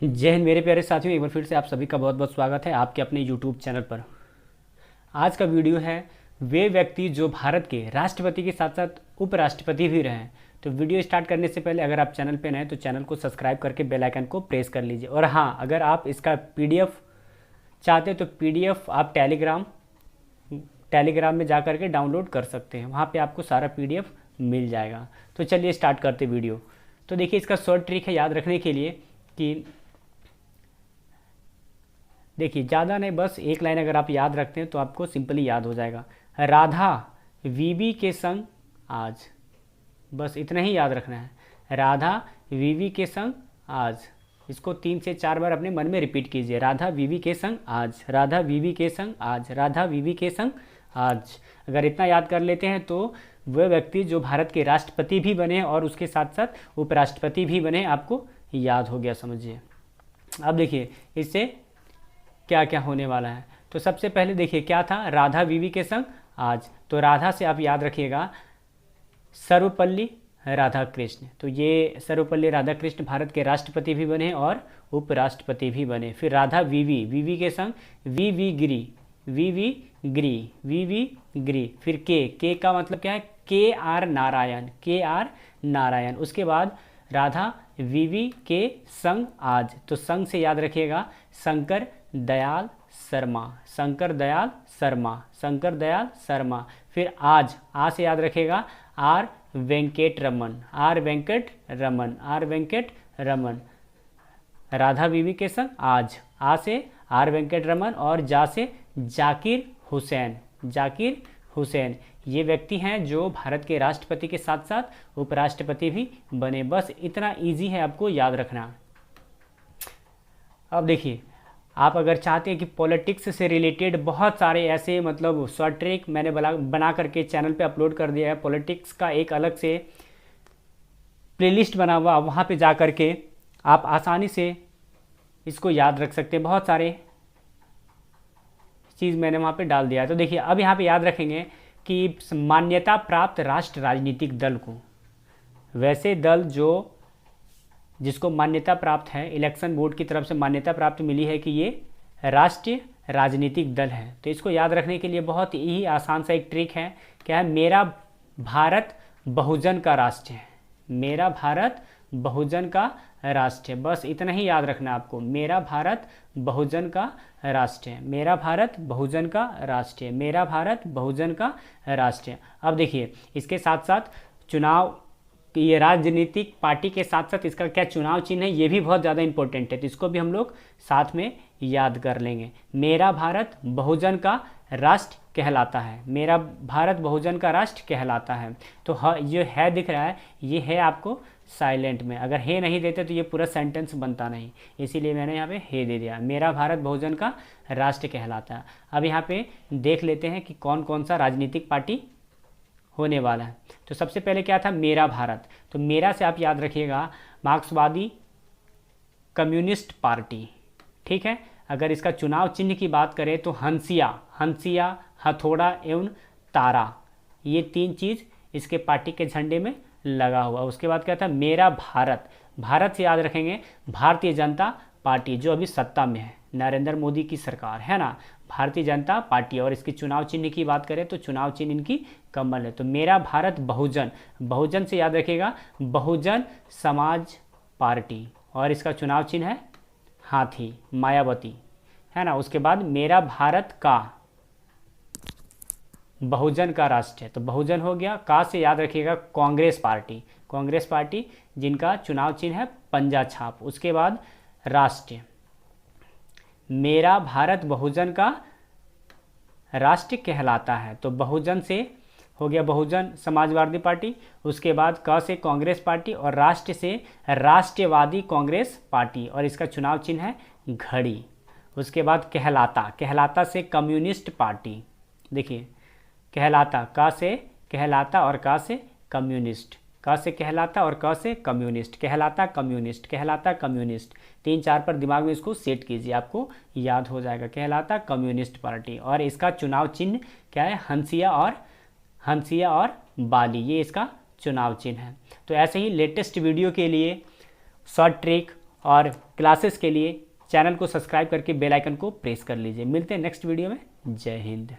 जय हिंद मेरे प्यारे साथियों, एक बार फिर से आप सभी का बहुत बहुत स्वागत है आपके अपने यूट्यूब चैनल पर। आज का वीडियो है वे व्यक्ति जो भारत के राष्ट्रपति के साथ साथ उपराष्ट्रपति भी रहे हैं। तो वीडियो स्टार्ट करने से पहले अगर आप चैनल पर नए हैं तो चैनल को सब्सक्राइब करके बेल आइकन को प्रेस कर लीजिए। और हाँ, अगर आप इसका पीडीएफ चाहते हैं तो पीडीएफ आप टेलीग्राम में जा करके डाउनलोड कर सकते हैं, वहाँ पर आपको सारा पीडीएफ मिल जाएगा। तो चलिए स्टार्ट करते वीडियो। तो देखिए, इसका शॉर्ट ट्रिक है याद रखने के लिए कि देखिए, ज़्यादा नहीं, बस एक लाइन अगर आप याद रखते हैं तो आपको सिंपली याद हो जाएगा। राधा वीवी के संग आज, बस इतना ही याद रखना है। राधा वीवी के संग आज, इसको 3 से 4 बार अपने मन में रिपीट कीजिए। राधा वीवी के संग आज, राधा वीवी के संग आज, राधा वीवी के संग आज। अगर इतना याद कर लेते हैं तो वह व्यक्ति जो भारत के राष्ट्रपति भी बने और उसके साथ साथ उपराष्ट्रपति भी बने, आपको याद हो गया समझिए। अब देखिए इससे क्या क्या होने वाला है। तो सबसे पहले देखिए क्या था, राधा वीवी के संग आज। तो राधा से आप याद रखिएगा सर्वपल्ली राधाकृष्ण। तो ये सर्वपल्ली राधाकृष्ण भारत के राष्ट्रपति भी बने और उपराष्ट्रपति भी बने। फिर राधा वीवी, वीवी के संग वीवी गिरी, वीवी गिरी, वीवी गिरी। फिर के का मतलब क्या है, के आर नारायण, के आर नारायण। उसके बाद राधा वीवी के संग आज, तो संग से याद रखिएगा शंकर दयाल शर्मा, शंकर दयाल शर्मा, शंकर दयाल शर्मा। फिर आज, आ से याद रखेगा R Venkataraman, R Venkataraman, R Venkataraman. Radha बीवी के संग आज, आ से आर वेंकट रमन और जा से जाकिर हुसैन, जाकिर हुसैन। ये व्यक्ति हैं जो भारत के राष्ट्रपति के साथ साथ उपराष्ट्रपति भी बने। बस इतना इजी है आपको याद रखना। अब देखिए, आप अगर चाहते हैं कि पॉलिटिक्स से रिलेटेड बहुत सारे ऐसे मतलब शॉर्ट ट्रिक मैंने बना करके चैनल पे अपलोड कर दिया है। पॉलिटिक्स का एक अलग से प्लेलिस्ट बना हुआ, वहाँ पे जा करके आप आसानी से इसको याद रख सकते हैं। बहुत सारे चीज़ मैंने वहाँ पे डाल दिया है। तो देखिए, अब यहाँ पे याद रखेंगे कि मान्यता प्राप्त राष्ट्र राजनीतिक दल को, वैसे दल जो जिसको मान्यता प्राप्त है, इलेक्शन बोर्ड की तरफ से मान्यता प्राप्त मिली है कि ये राष्ट्रीय राजनीतिक दल है। तो इसको याद रखने के लिए बहुत ही आसान सा एक ट्रिक है। क्या है, मेरा भारत बहुजन का राष्ट्र है, मेरा भारत बहुजन का राष्ट्र है। बस इतना ही याद रखना आपको, मेरा भारत बहुजन का राष्ट्र है, मेरा भारत बहुजन का राष्ट्र है, मेरा भारत बहुजन का राष्ट्र है। अब देखिए, इसके साथ साथ चुनाव, ये राजनीतिक पार्टी के साथ साथ इसका क्या चुनाव चिन्ह है, ये भी बहुत ज़्यादा इंपॉर्टेंट है। तो इसको भी हम लोग साथ में याद कर लेंगे। मेरा भारत बहुजन का राष्ट्र कहलाता है, मेरा भारत बहुजन का राष्ट्र कहलाता है। तो ये है दिख रहा है, ये है आपको साइलेंट में। अगर है नहीं देते तो ये पूरा सेंटेंस बनता नहीं, इसीलिए मैंने यहाँ पे है दे दिया। मेरा भारत बहुजन का राष्ट्र कहलाता है। अब यहाँ पे देख लेते हैं कि कौन कौन सा राजनीतिक पार्टी होने वाला है। तो सबसे पहले क्या था, मेरा भारत। तो मेरा से आप याद रखिएगा मार्क्सवादी कम्युनिस्ट पार्टी, ठीक है। अगर इसका चुनाव चिन्ह की बात करें तो हंसिया, हंसिया, हथौड़ा एवं तारा, ये 3 चीज़ इसके पार्टी के झंडे में लगा हुआ। उसके बाद क्या था, मेरा भारत। भारत से याद रखेंगे भारतीय जनता पार्टी, जो अभी सत्ता में है, नरेंद्र मोदी की सरकार है ना, भारतीय जनता पार्टी। और इसकी चुनाव चिन्ह की बात करें तो चुनाव चिन्ह इनकी कमल है। तो मेरा भारत बहुजन, बहुजन से याद रखिएगा बहुजन समाज पार्टी, और इसका चुनाव चिन्ह है हाथी, मायावती, है ना। उसके बाद मेरा भारत का, बहुजन का राष्ट्र है, तो बहुजन हो गया। का से याद रखिएगा कांग्रेस पार्टी, कांग्रेस पार्टी जिनका चुनाव चिन्ह है पंजा छाप। उसके बाद राष्ट्र, मेरा भारत बहुजन का राष्ट्र कहलाता है। तो बहुजन से हो गया बहुजन समाजवादी पार्टी। उसके बाद क से कांग्रेस पार्टी और राष्ट्र से राष्ट्रवादी कांग्रेस पार्टी, और इसका चुनाव चिन्ह है घड़ी। उसके बाद कहलाता, कहलाता से कम्युनिस्ट पार्टी। देखिए कहलाता, का से कहलाता और का से कम्युनिस्ट, क से कहलाता और क से कम्युनिस्ट, कहलाता कम्युनिस्ट, कहलाता कम्युनिस्ट। 3-4 पर दिमाग में इसको सेट कीजिए, आपको याद हो जाएगा। कहलाता कम्युनिस्ट पार्टी, और इसका चुनाव चिन्ह क्या है, हंसिया और बाली, ये इसका चुनाव चिन्ह है। तो ऐसे ही लेटेस्ट वीडियो के लिए शॉर्ट ट्रिक और क्लासेस के लिए चैनल को सब्सक्राइब करके बेल आइकन को प्रेस कर लीजिए। मिलते हैं नेक्स्ट वीडियो में। जय हिंद।